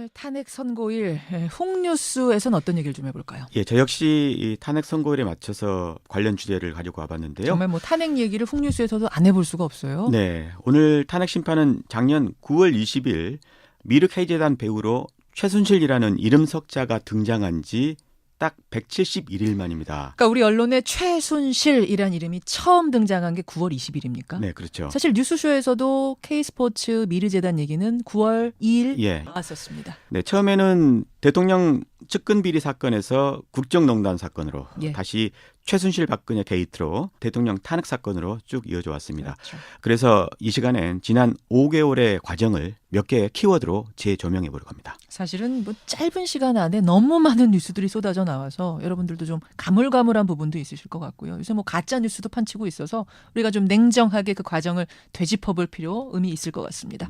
오늘 탄핵 선고일 훅뉴스에서는 어떤 얘기를 좀 해볼까요? 예, 저 역시 이 탄핵 선고일에 맞춰서 관련 주제를 가지고 와봤는데요. 정말 뭐 탄핵 얘기를 훅뉴스에서도 안 해볼 수가 없어요. 네, 오늘 탄핵 심판은 작년 9월 20일 미륵 해제단 배우로 최순실이라는 이름 석자가 등장한 지 딱 171일 만입니다. 그러니까 우리 언론에 최순실이란 이름이 처음 등장한 게 9월 20일입니까? 네, 그렇죠. 사실 뉴스쇼에서도 K스포츠 미르재단 얘기는 9월 2일 예. 나왔었습니다. 네, 처음에는 대통령 측근 비리 사건에서 국정농단 사건으로 예. 다시 최순실 박근혜 게이트로 대통령 탄핵 사건으로 쭉 이어져 왔습니다. 그렇죠. 그래서 이 시간엔 지난 5개월의 과정을 몇 개의 키워드로 재조명해 보려고 합니다. 사실은 뭐 짧은 시간 안에 너무 많은 뉴스들이 쏟아져 나와서 여러분들도 좀 가물가물한 부분도 있으실 것 같고요. 요새 뭐 가짜 뉴스도 판치고 있어서 우리가 좀 냉정하게 그 과정을 되짚어볼 필요, 의미 있을 것 같습니다.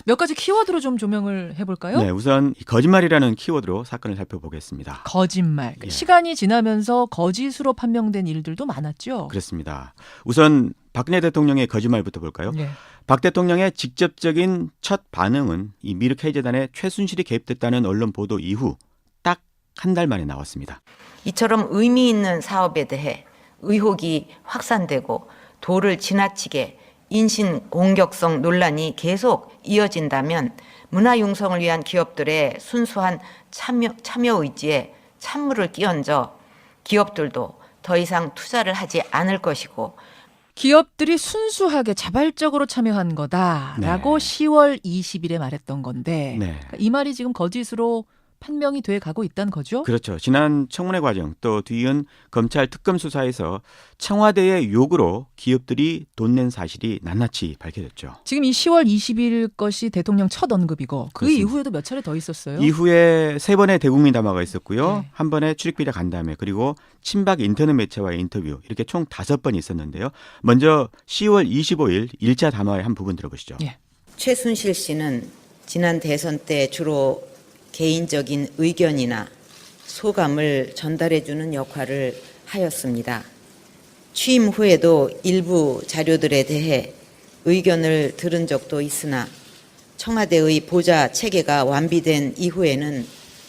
몇 가지 키워드로 좀 조명을 해볼까요? 네, 우선 거짓말이라는 키워드로 사건을 살펴보겠습니다. 거짓말. 예. 시간이 지나면서 거짓으로 판명된 일들도 많았죠. 그렇습니다. 우선 박근혜 대통령의 거짓말부터 볼까요? 네. 박 대통령의 직접적인 첫 반응은 이 미륵 해제단에 최순실이 개입됐다는 언론 보도 이후 딱 한 달 만에 나왔습니다. 이처럼 의미 있는 사업에 대해 의혹이 확산되고 도를 지나치게 인신 공격성 논란이 계속 이어진다면 문화융성을 위한 기업들의 순수한 참여 의지에 찬물을 끼얹어 기업들도 더 이상 투자를 하지 않을 것이고 기업들이 순수하게 자발적으로 참여한 거다라고 네. 10월 20일에 말했던 건데 네. 그러니까 이 말이 지금 거짓으로 판명이 돼 가고 있다는 거죠? 그렇죠. 지난 청문회 과정 또 뒤이은 검찰 특검 수사에서 청와대의 요구로 기업들이 돈 낸 사실이 낱낱이 밝혀졌죠. 지금 이 10월 20일 것이 대통령 첫 언급이고 그 그렇습니다. 이후에도 몇 차례 더 있었어요. 이후에 3번의 대국민 담화가 있었고요. 네. 한 번의 출입비자 간담회 그리고 친박 인터넷 매체와의 인터뷰 이렇게 총 5번이 있었는데요. 먼저 10월 25일 1차 담화의 한 부분 들어보시죠. 예. 최순실 씨는 지난 대선 때 주로 개인적인 의견이나 소감을 전달해주는 역할을 하였습니다. 취임 후에도 일부 자료들에 대해 의견을 들은 적도 있으나 청와대의 보좌 체계가 완비된 이후에는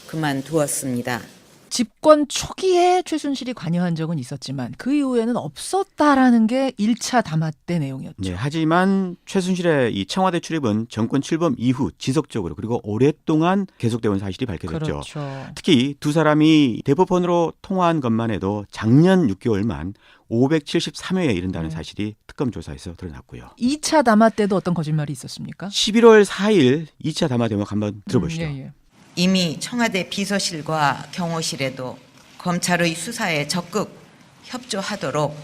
그만두었습니다. 집권 초기에 최순실이 관여한 적은 있었지만 그 이후에는 없었다라는 게 1차 담화 때 내용이었죠. 네, 하지만 최순실의 이 청와대 출입은 정권 출범 이후 지속적으로 그리고 오랫동안 계속되어 온 사실이 밝혀졌죠. 그렇죠. 특히 두 사람이 대포폰으로 통화한 것만 해도 작년 6개월만 573회에 이른다는 사실이 특검 조사에서 드러났고요. 2차 담화 때도 어떤 거짓말이 있었습니까? 11월 4일 2차 담화 대목 한번 들어보시죠. 예. 이미 청와대 비서실과 경호실에도 검찰의 수사에 적극 협조하도록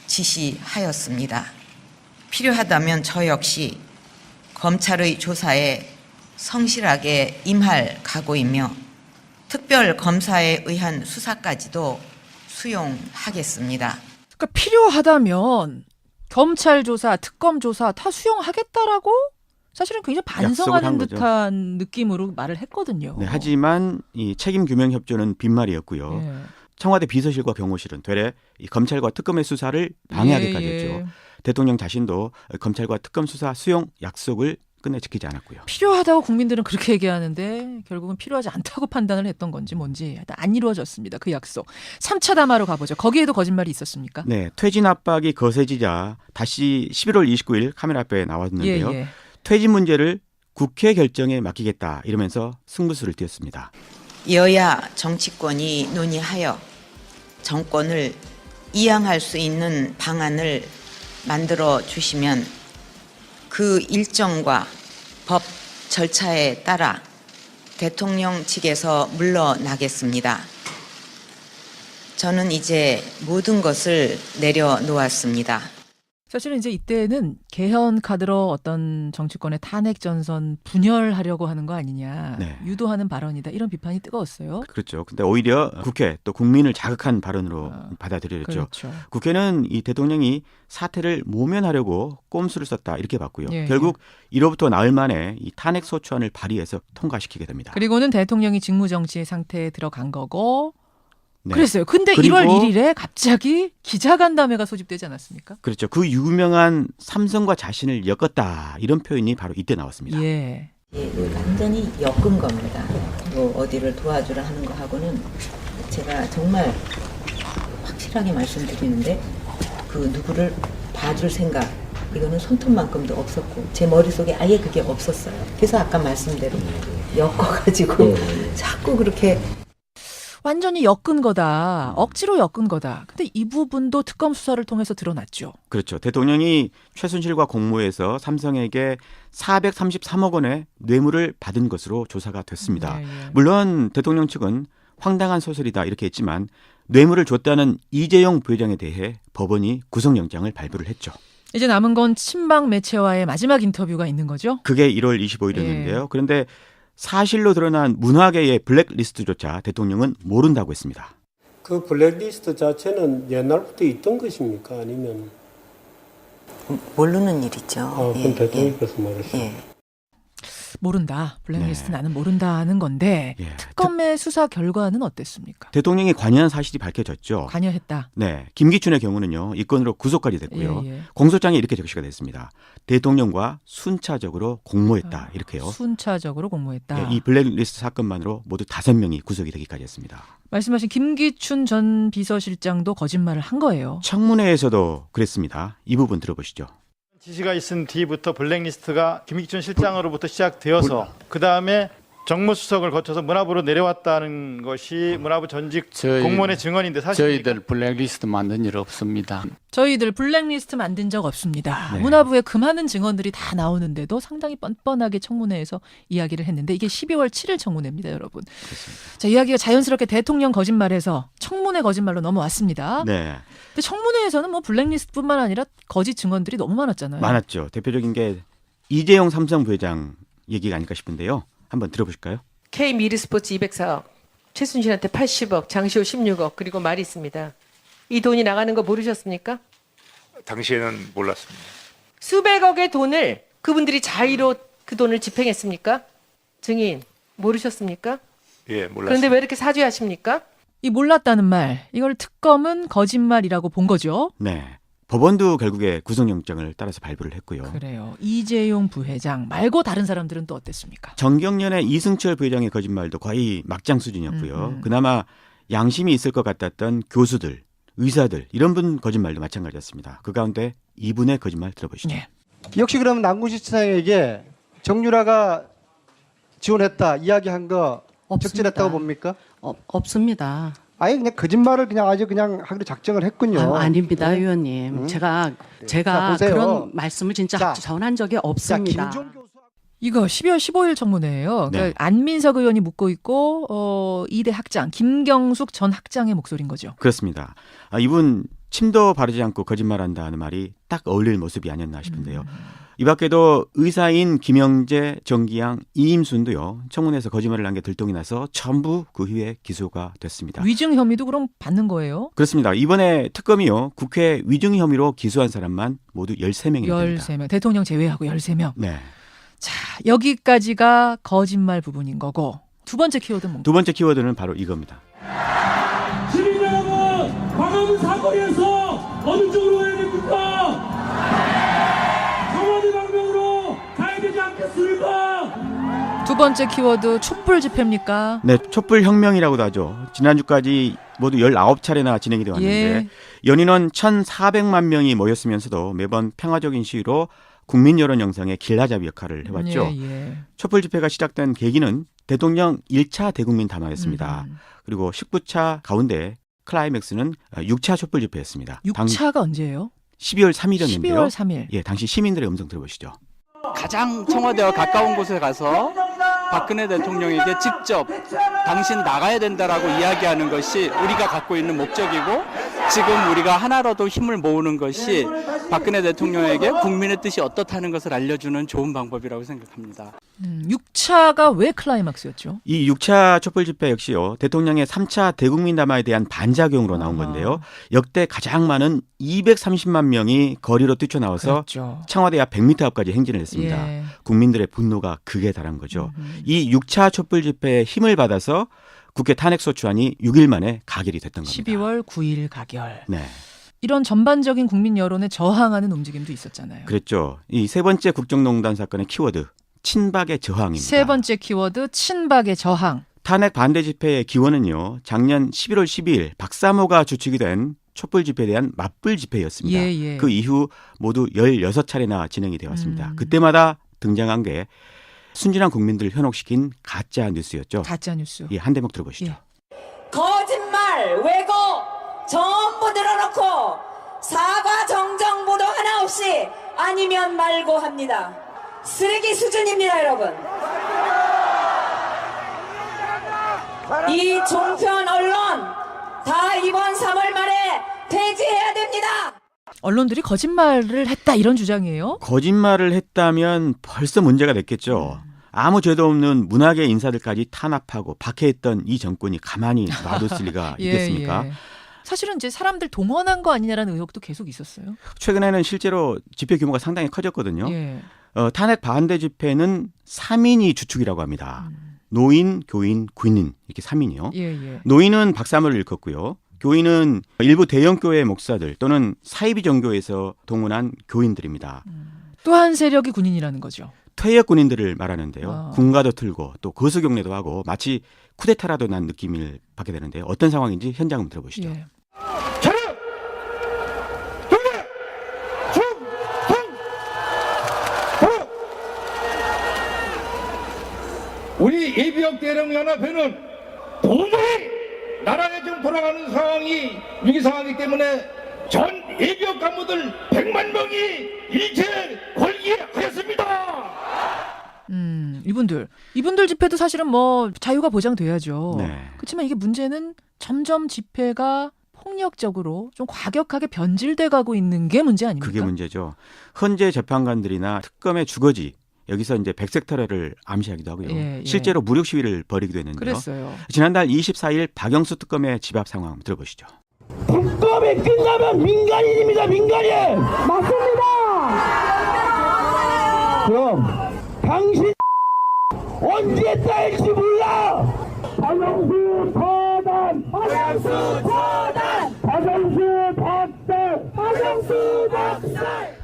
지시하였습니다. 필요하다면 저 역시 검찰의 조사에 성실하게 임할 각오이며 특별 검사에 의한 수사까지도 수용하겠습니다. 그러니까 필요하다면 검찰 조사, 특검 조사 다 수용하겠다라고 사실은 굉장히 약속을 반성하는 한 거죠. 듯한 느낌으로 말을 했거든요. 네, 하지만 이 책임 규명 협조는 빈말이었고요. 예. 청와대 비서실과 경호실은 되레 이 검찰과 특검의 수사를 방해하기까지 예. 했죠. 대통령 자신도 검찰과 특검 수사 수용 약속을 끝내 지키지 않았고요. 필요하다고 국민들은 그렇게 얘기하는데 결국은 필요하지 않다고 판단을 했던 건지 뭔지 하여튼 안 이루어졌습니다. 그 약속. 3차 담화로 가보죠. 거기에도 거짓말이 있었습니까? 네, 퇴진 압박이 거세지자 다시 11월 29일 카메라 앞에 나왔는데요. 예. 퇴진 문제를 국회 결정에 맡기겠다 이러면서 승부수를 띄웠습니다. 여야 정치권이 논의하여 정권을 이양할 수 있는 방안을 만들어 주시면 그 일정과 법 절차에 따라 대통령 측에서 물러나겠습니다. 저는 이제 모든 것을 내려놓았습니다. 사실은 이제 이때는 개헌 카드로 어떤 정치권의 탄핵 전선 분열하려고 하는 거 아니냐, 네. 유도하는 발언이다 이런 비판이 뜨거웠어요. 그렇죠. 근데 오히려 국회 또 국민을 자극한 발언으로 받아들여졌죠. 그렇죠. 국회는 이 대통령이 사태를 모면하려고 꼼수를 썼다 이렇게 봤고요. 예, 결국 1호부터 나흘 만에 이 탄핵 소추안을 발의해서 통과시키게 됩니다. 그리고는 대통령이 직무정지 상태에 들어간 거고 네. 그랬어요. 근데 그리고 1월 1일에 갑자기 기자간담회가 소집되지 않았습니까? 그렇죠. 그 유명한 삼성과 자신을 엮었다 이런 표현이 바로 이때 나왔습니다. 예. 완전히 엮은 겁니다. 뭐 어디를 도와주라 하는 거 하고는 제가 정말 확실하게 말씀드리는데 그 누구를 봐줄 생각 이거는 손톱만큼도 없었고 제 머릿속에 아예 그게 없었어요. 그래서 아까 말씀대로 엮어가지고 자꾸 그렇게 완전히 엮은 거다. 억지로 엮은 거다. 근데 이 부분도 특검 수사를 통해서 드러났죠. 그렇죠. 대통령이 최순실과 공모해서 삼성에게 433억 원의 뇌물을 받은 것으로 조사가 됐습니다. 네, 예. 물론 대통령 측은 황당한 소설이다 이렇게 했지만 뇌물을 줬다는 이재용 부회장에 대해 법원이 구속영장을 발부를 했죠. 이제 남은 건 친박 매체와의 마지막 인터뷰가 있는 거죠. 그게 1월 25일이었는데요. 그런데 사실로 드러난 문화계의 블랙리스트조차 대통령은 모른다고 했습니다. 그 블랙리스트 자체는 옛날부터 있던 것입니까? 아니면 모르는 일이죠. 그건 대통령께서 말했어요. 예. 모른다. 블랙리스트 네. 나는 모른다 하는 건데 예. 특검의 수사 결과는 어땠습니까? 대통령이 관여한 사실이 밝혀졌죠. 관여했다. 네, 김기춘의 경우는요. 이 건으로 구속까지 됐고요. 예, 예. 공소장에 이렇게 적시가 됐습니다. 대통령과 순차적으로 공모했다 이렇게요. 순차적으로 공모했다. 예, 이 블랙리스트 사건만으로 모두 5명이 구속이 되기까지 했습니다. 말씀하신 김기춘 전 비서실장도 거짓말을 한 거예요. 청문회에서도 그랬습니다. 이 부분 들어보시죠. 지시가 있은 뒤부터 블랙리스트가 김기춘 실장으로부터 시작되어서 그 다음에 정무수석을 거쳐서 문화부로 내려왔다는 것이 문화부 전직 공무원의 증언인데 사실입니까? 저희들 블랙리스트 만든 일 없습니다. 저희들 블랙리스트 만든 적 없습니다. 네. 문화부에 그 많은 증언들이 다 나오는데도 상당히 뻔뻔하게 청문회에서 이야기를 했는데 이게 12월 7일 청문회입니다, 여러분. 그렇습니다. 자, 이야기가 자연스럽게 대통령 거짓말에서 청문회 거짓말로 넘어왔습니다. 네, 근데 청문회에서는 뭐 블랙리스트뿐만 아니라 거짓 증언들이 너무 많았잖아요. 많았죠. 대표적인 게 이재용 삼성 부회장 얘기가 아닐까 싶은데요. 한번 들어보실까요? K미르스포츠 204억, 최순실한테 80억, 장시호 16억, 그리고 말이 있습니다. 이 돈이 나가는 거 모르셨습니까? 당시에는 몰랐습니다. 수백억의 돈을 그분들이 자의로 그 돈을 집행했습니까? 증인, 모르셨습니까? 예, 몰랐습니다. 그런데 왜 이렇게 사죄하십니까? 이 몰랐다는 말, 이걸 특검은 거짓말이라고 본 거죠. 네, 법원도 결국에 구속영장을 따라서 발부를 했고요. 그래요. 이재용 부회장 말고 다른 사람들은 또 어땠습니까? 정경련의 이승철 부회장의 거짓말도 거의 막장 수준이었고요. 음. 그나마 양심이 있을 것 같았던 교수들, 의사들 이런 분 거짓말도 마찬가지였습니다. 그 가운데 이분의 거짓말 들어보시죠. 네. 역시 그러면 남궁시 지사에게 정유라가 지원했다 이야기한 거 적절했다고 봅니까? 없습니다. 아예 그냥 거짓말을 그냥 아주 그냥 하기로 작정을 했군요. 아닙니다, 네? 의원님. 제가 자, 보세요. 그런 말씀을 진짜 자, 전한 적이 자, 없습니다. 김종 교수 이거 12월 15일 청문회예요. 그러니까 네. 안민석 의원이 묻고 있고 이대 학장 김경숙 전 학장의 목소리인 거죠. 그렇습니다. 이분 침도 바르지 않고 거짓말한다는 말이 딱 어울릴 모습이 아니었나 싶은데요. 이 밖에도 의사인 김영재, 정기양, 이임순도요. 청문회에서 거짓말을 한 게 들통이 나서 전부 그 후에 기소가 됐습니다. 위증 혐의도 그럼 받는 거예요? 그렇습니다. 이번에 특검이요. 국회 위증 혐의로 기소한 사람만 모두 13명이 됩니다. 13명. 대통령 제외하고 13명. 네. 자, 여기까지가 거짓말 부분인 거고 두 번째 키워드는 뭔가? 두 번째 키워드는 바로 이겁니다. 시민 여러분, 광화문 사거리에서 어느 쪽으로 가야 됩니까? 청와대 방향으로 가야 되지 않겠습니까? 두 번째 키워드 촛불 집회입니까? 네, 촛불 혁명이라고도 하죠. 지난주까지 모두 19차례나 진행이 되어 왔는데 예. 연인원 1,400만 명이 모였으면서도 매번 평화적인 시위로 국민 여론 형성의 길라잡이 역할을 해왔죠. 예, 예. 촛불 집회가 시작된 계기는 대통령 1차 대국민 담화였습니다. 그리고 19차 가운데 클라이맥스는 6차 촛불 집회였습니다. 6차가 언제예요? 12월 3일이었는데요. 12월 3일. 예, 당시 시민들의 음성 들어보시죠. 가장 청와대와 가까운 곳에 가서 박근혜 대통령에게 직접 당신 나가야 된다라고 이야기하는 것이 우리가 갖고 있는 목적이고 지금 우리가 하나라도 힘을 모으는 것이 박근혜 대통령에게 국민의 뜻이 어떻다는 것을 알려주는 좋은 방법이라고 생각합니다. 6차가 왜 클라이막스였죠? 이 6차 촛불 집회 역시요. 대통령의 3차 대국민 담화에 대한 반작용으로 나온 건데요. 역대 가장 많은 230만 명이 거리로 뛰쳐나와서 그렇죠. 청와대 앞 100m 앞까지 행진을 했습니다. 예. 국민들의 분노가 극에 달한 거죠. 이 6차 촛불 집회에 힘을 받아서 국회 탄핵소추안이 6일 만에 가결이 됐던 겁니다. 12월 9일 가결. 네, 이런 전반적인 국민 여론에 저항하는 움직임도 있었잖아요. 그랬죠. 이 세 번째 국정농단 사건의 키워드 친박의 저항입니다. 세 번째 키워드 친박의 저항. 탄핵 반대 집회의 기원은요. 작년 11월 12일 박사모가 주축이 된 촛불 집회에 대한 맞불 집회였습니다. 예, 예. 그 이후 모두 16차례나 진행이 되어 왔습니다. 그때마다 등장한 게 순진한 국민들을 현혹시킨 가짜 뉴스였죠. 가짜 뉴스. 예, 한 대목 들어보시죠. 예. 거짓말, 왜곡 전부 늘어놓고 사과 정정보도 하나 없이 아니면 말고 합니다. 쓰레기 수준입니다, 여러분. 이 종편 언론 다 이번 3월 말에 폐지해야 됩니다. 언론들이 거짓말을 했다 이런 주장이에요. 거짓말을 했다면 벌써 문제가 됐겠죠. 아무 죄도 없는 문학의 인사들까지 탄압하고 박해했던 이 정권이 가만히 놔뒀을 리가 있겠습니까? 예. 사실은 이제 사람들 동원한 거 아니냐라는 의혹도 계속 있었어요. 최근에는 실제로 집회 규모가 상당히 커졌거든요. 예. 탄핵 반대 집회는 3인이 주축이라고 합니다. 노인, 교인, 군인 이렇게 3인이요. 예. 노인은 박사모를 일컫고요. 교인은 일부 대형교회 목사들 또는 사이비 종교에서 동원한 교인들입니다. 또 한 세력이 군인이라는 거죠. 퇴역 군인들을 말하는데요. 아. 군가도 틀고 또 거수경례도 하고 마치 쿠데타라도 난 느낌을 받게 되는데요. 어떤 상황인지 현장 한번 들어보시죠. 예. 우리 예비역 대령연합회는 도저히 나라가 지금 돌아가는 상황이 위기 상황이기 때문에 전 예비역 간부들 100만 명이 일체 걸기하였습니다. 이분들 집회도 사실은 뭐 자유가 보장돼야죠. 네. 그렇지만 이게 문제는 점점 집회가 폭력적으로 좀 과격하게 변질돼 가고 있는 게 문제 아닙니까? 그게 문제죠. 헌재 재판관들이나 특검의 주거지 여기서 이제 백색 테러를 암시하기도 하고요. 예. 실제로 무력 시위를 벌이기도 했는데요. 그랬어요. 지난달 24일 박영수 특검의 집 앞 상황 들어보시죠. 특검이 끝나면 민간인입니다. 민간인. 맞습니다. 그럼 당신 언제 딸지 몰라. 박영수 처단. 박영수 처단. 박영수 박살. 박영수 박살.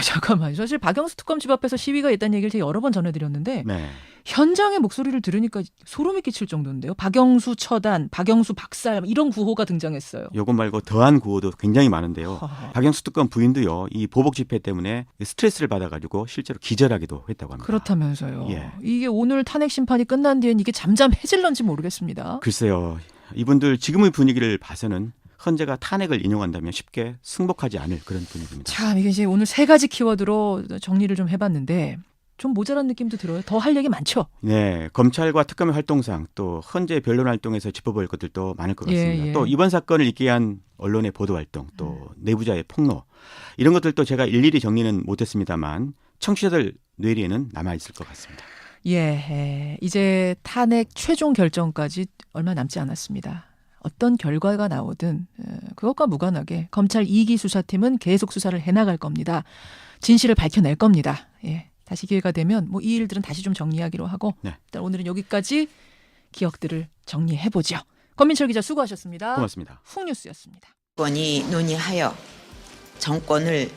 잠깐만요. 사실 박영수 특검 집 앞에서 시위가 있다는 얘기를 제가 여러 번 전해드렸는데 네. 현장의 목소리를 들으니까 소름이 끼칠 정도인데요. 박영수 처단, 박영수 박살 이런 구호가 등장했어요. 요것 말고 더한 구호도 굉장히 많은데요. 허허. 박영수 특검 부인도요. 이 보복 집회 때문에 스트레스를 받아가지고 실제로 기절하기도 했다고 합니다. 그렇다면서요. 예. 이게 오늘 탄핵 심판이 끝난 뒤엔 이게 잠잠해질런지 모르겠습니다. 글쎄요. 이분들 지금의 분위기를 봐서는 헌재가 탄핵을 인용한다면 쉽게 승복하지 않을 그런 분위기입니다. 참 이게 이제 오늘 세 가지 키워드로 정리를 좀 해봤는데 좀 모자란 느낌도 들어요. 더 할 얘기 많죠? 네, 검찰과 특검의 활동상 또 헌재 변론 활동에서 짚어볼 것들도 많을 것 같습니다. 예. 또 이번 사건을 있게 한 언론의 보도 활동, 또 내부자의 폭로 이런 것들도 제가 일일이 정리는 못했습니다만 청취자들 뇌리에는 남아 있을 것 같습니다. 예, 이제 탄핵 최종 결정까지 얼마 남지 않았습니다. 어떤 결과가 나오든 그것과 무관하게 검찰 2기 수사팀은 계속 수사를 해나갈 겁니다. 진실을 밝혀낼 겁니다. 예, 다시 기회가 되면 뭐 이 일들은 다시 좀 정리하기로 하고 네. 일단 오늘은 여기까지 기억들을 정리해보죠. 권민철 기자 수고하셨습니다. 고맙습니다. 훅뉴스였습니다. 정권이 논의하여 정권을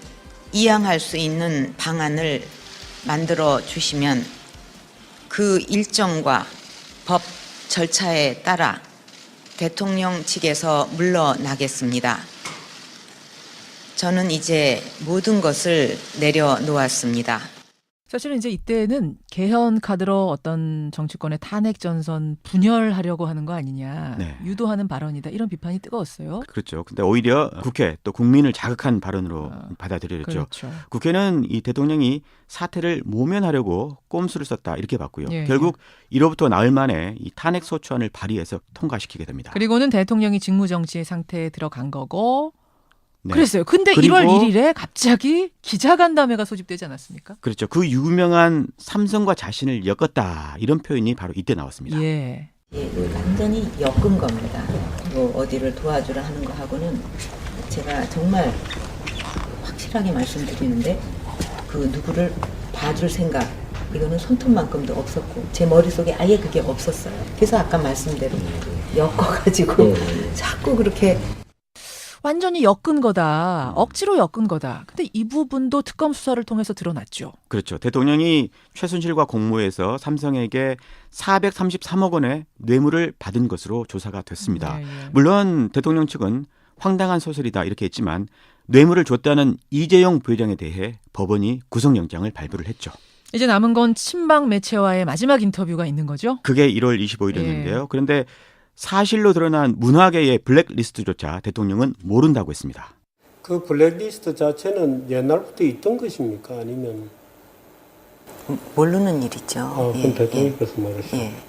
이양할 수 있는 방안을 만들어 주시면 그 일정과 법 절차에 따라 대통령 측에서 물러나겠습니다. 저는 이제 모든 것을 내려놓았습니다. 사실은 이제 이때는 개헌 카드로 어떤 정치권의 탄핵 전선 분열하려고 하는 거 아니냐, 네. 유도하는 발언이다 이런 비판이 뜨거웠어요. 그렇죠. 근데 오히려 국회 또 국민을 자극한 발언으로 받아들여졌죠. 그렇죠. 국회는 이 대통령이 사태를 모면하려고 꼼수를 썼다 이렇게 봤고요. 예, 결국 1호부터 나흘 만에 이 탄핵 소추안을 발의해서 통과시키게 됩니다. 그리고는 대통령이 직무정지의 상태에 들어간 거고 네. 그랬어요. 근데 그리고 1월 1일에 갑자기 기자간담회가 소집되지 않았습니까? 그렇죠. 그 유명한 삼성과 자신을 엮었다 이런 표현이 바로 이때 나왔습니다. 예. 완전히 엮은 겁니다. 뭐 어디를 도와주라 하는 거 하고는 제가 정말 확실하게 말씀드리는데 그 누구를 봐줄 생각 이거는 손톱만큼도 없었고 제 머릿속에 아예 그게 없었어요. 그래서 아까 말씀대로 엮어가지고 자꾸 그렇게 완전히 엮은 거다. 억지로 엮은 거다. 근데 이 부분도 특검 수사를 통해서 드러났죠. 그렇죠. 대통령이 최순실과 공모해서 삼성에게 433억 원의 뇌물을 받은 것으로 조사가 됐습니다. 예. 물론 대통령 측은 황당한 소설이다 이렇게 했지만 뇌물을 줬다는 이재용 부회장에 대해 법원이 구속영장을 발부를 했죠. 이제 남은 건 친박 매체와의 마지막 인터뷰가 있는 거죠? 그게 1월 25일이었는데요. 그런데 사실로 드러난 문화계의 블랙리스트조차 대통령은 모른다고 했습니다. 그 블랙리스트 자체는 옛날부터 있던 것입니까? 아니면 모르는 일이죠. 그럼 대통령께서 말했어요.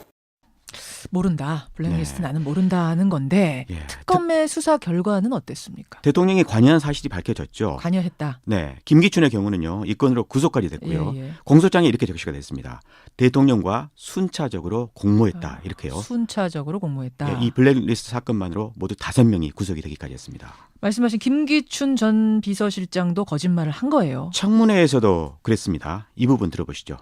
모른다. 블랙리스트 네. 나는 모른다 하는 건데 예. 특검의 수사 결과는 어땠습니까? 대통령이 관여한 사실이 밝혀졌죠. 관여했다. 네, 김기춘의 경우는요. 이 건으로 구속까지 됐고요. 예. 공소장에 이렇게 적시가 됐습니다. 대통령과 순차적으로 공모했다. 이렇게요. 순차적으로 공모했다. 예, 이 블랙리스트 사건만으로 모두 5명이 구속이 되기까지 했습니다. 말씀하신 김기춘 전 비서실장도 거짓말을 한 거예요. 청문회에서도 그랬습니다. 이 부분 들어보시죠.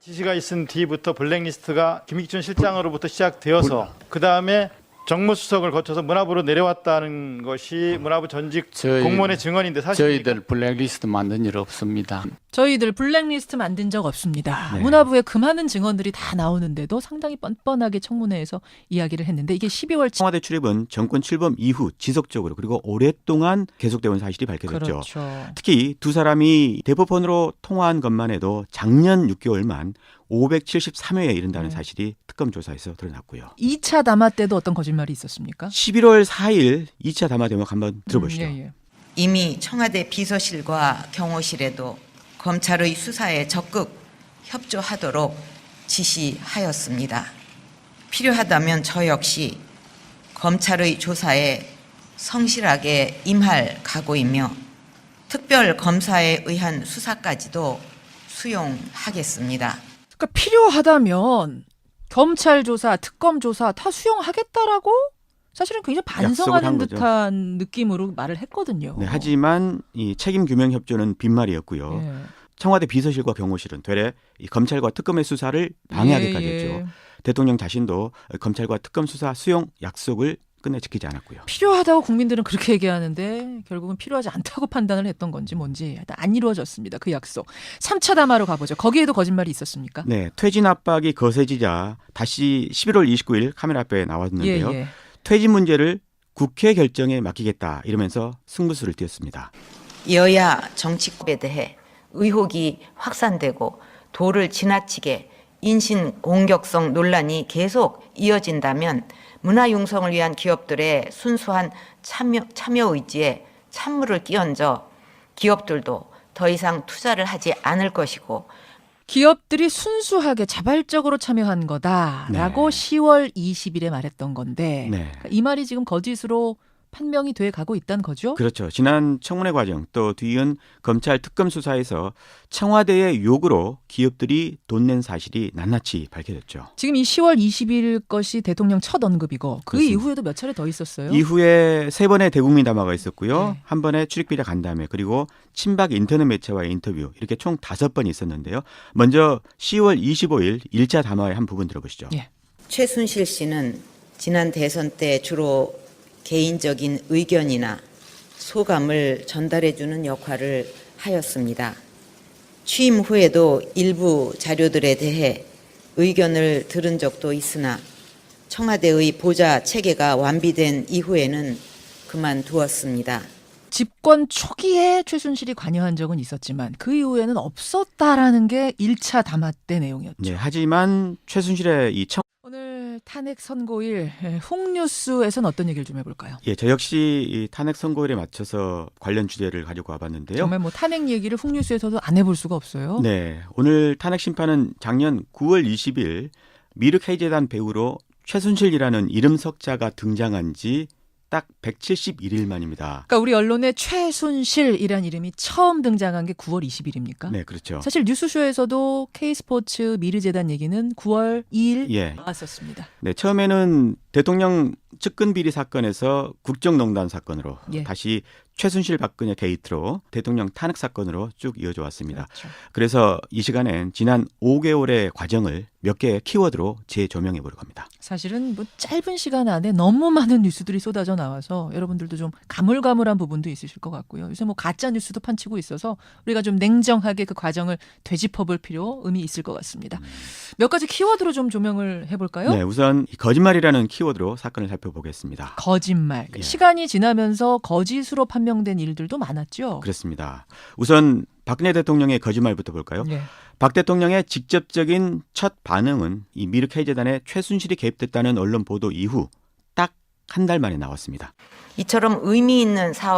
지시가 있은 뒤부터 블랙리스트가 김익준 실장으로부터 시작되어서 그 다음에 정무수석을 거쳐서 문화부로 내려왔다는 것이 문화부 전직 공무원의 증언인데 사실입니까? 저희들 블랙리스트 만든 일 없습니다. 저희들 블랙리스트 만든 적 없습니다. 네. 문화부에 그 많은 증언들이 다 나오는데도 상당히 뻔뻔하게 청문회에서 이야기를 했는데 이게 12월 청와대 출입은 정권 출범 이후 지속적으로 그리고 오랫동안 계속되어 온 사실이 밝혀졌죠. 그렇죠. 특히 두 사람이 대포폰으로 통화한 것만 해도 작년 6개월만 573회에 이른다는 사실이 특검 조사에서 드러났고요. 2차 담화 때도 어떤 거짓말이 있었습니까? 11월 4일 2차 담화 대목 한번 들어보시죠. 예. 이미 청와대 비서실과 경호실에도 검찰의 수사에 적극 협조하도록 지시하였습니다. 필요하다면 저 역시 검찰의 조사에 성실하게 임할 각오이며 특별 검사에 의한 수사까지도 수용하겠습니다. 그러니까 필요하다면 검찰 조사, 특검 조사 다 수용하겠다라고 사실은 굉장히 약속을 한 반성하는 거죠. 듯한 느낌으로 말을 했거든요. 네, 하지만 이 책임 규명 협조는 빈말이었고요. 예. 청와대 비서실과 경호실은 되레 이 검찰과 특검의 수사를 방해하기까지 예. 했죠. 대통령 자신도 검찰과 특검 수사 수용 약속을 끝내 지키지 않았고요. 필요하다고 국민들은 그렇게 얘기하는데 결국은 필요하지 않다고 판단을 했던 건지 뭔지 일단 안 이루어졌습니다. 그 약속. 3차 담화로 가보죠. 거기에도 거짓말이 있었습니까? 네, 퇴진 압박이 거세지자 다시 11월 29일 카메라 앞에 나왔는데요. 예. 퇴진 문제를 국회 결정에 맡기겠다 이러면서 승부수를 띄웠습니다. 여야 정치법에 대해 의혹이 확산되고 도를 지나치게 인신 공격성 논란이 계속 이어진다면 문화융성을 위한 기업들의 순수한 참여 의지에 찬물을 끼얹어 기업들도 더 이상 투자를 하지 않을 것이고 기업들이 순수하게 자발적으로 참여한 거다라고 네. 10월 20일에 말했던 건데 네. 이 말이 지금 거짓으로 판명이 돼 가고 있다는 거죠? 그렇죠. 지난 청문회 과정 또 뒤이은 검찰 특검 수사에서 청와대의 요구로 기업들이 돈 낸 사실이 낱낱이 밝혀졌죠. 지금 이 10월 20일 것이 대통령 첫 언급이고 그 그렇습니다. 이후에도 몇 차례 더 있었어요. 이후에 3번의 대국민 담화가 있었고요. 네. 한 번의 출입기자 간담회 그리고 친박 인터넷 매체와의 인터뷰 이렇게 총 5번이 있었는데요. 먼저 10월 25일 1차 담화의 한 부분 들어보시죠. 예. 최순실 씨는 지난 대선 때 주로 개인적인 의견이나 소감을 전달해주는 역할을 하였습니다. 취임 후에도 일부 자료들에 대해 의견을 들은 적도 있으나 청와대의 보좌 체계가 완비된 이후에는 그만두었습니다. 집권 초기에 최순실이 관여한 적은 있었지만 그 이후에는 없었다라는 게 1차 담화 때 내용이었죠. 네, 하지만 최순실의 이 오늘 탄핵 선고일 홍뉴스에서는 어떤 얘기를 좀 해볼까요? 예, 저 역시 이 탄핵 선고일에 맞춰서 관련 주제를 가지고 와봤는데요. 정말 뭐 탄핵 얘기를 홍뉴스에서도 안 해볼 수가 없어요. 네, 오늘 탄핵 심판은 작년 9월 20일 미륵해재단 배우로 최순실이라는 이름 석자가 등장한 지 딱 171일 만입니다. 그러니까 우리 언론에 최순실이란 이름이 처음 등장한 게 9월 20일입니까? 네, 그렇죠. 사실 뉴스쇼에서도 K스포츠 미르재단 얘기는 9월 2일 예. 나왔었습니다. 네, 처음에는 대통령 측근 비리 사건에서 국정농단 사건으로 예. 다시 최순실 박근혜 게이트로 대통령 탄핵 사건으로 쭉 이어져 왔습니다. 그렇죠. 그래서 이 시간엔 지난 5개월의 과정을 몇 개의 키워드로 재조명해 보려고 합니다. 사실은 뭐 짧은 시간 안에 너무 많은 뉴스들이 쏟아져 나와서 여러분들도 좀 가물가물한 부분도 있으실 것 같고요. 요새 뭐 가짜 뉴스도 판치고 있어서 우리가 좀 냉정하게 그 과정을 되짚어볼 필요, 의미 있을 것 같습니다. 몇 가지 키워드로 좀 조명을 해볼까요? 네, 우선 이 거짓말이라는 키워드로 사건을 살펴보겠습니다. 거짓말. 예. 시간이 지나면서 거짓으로 판명된 일들도 많았죠. 그렇습니다. 우선 박근혜 대통령의 거짓말부터 볼까요? 예. 박 대통령의 직접적인 첫 반응은 이 미르 K재단에 최순실이 개입됐다는 언론 보도 이후 딱 한 달 만에 나왔습니다. 이처럼 의미 있는 사업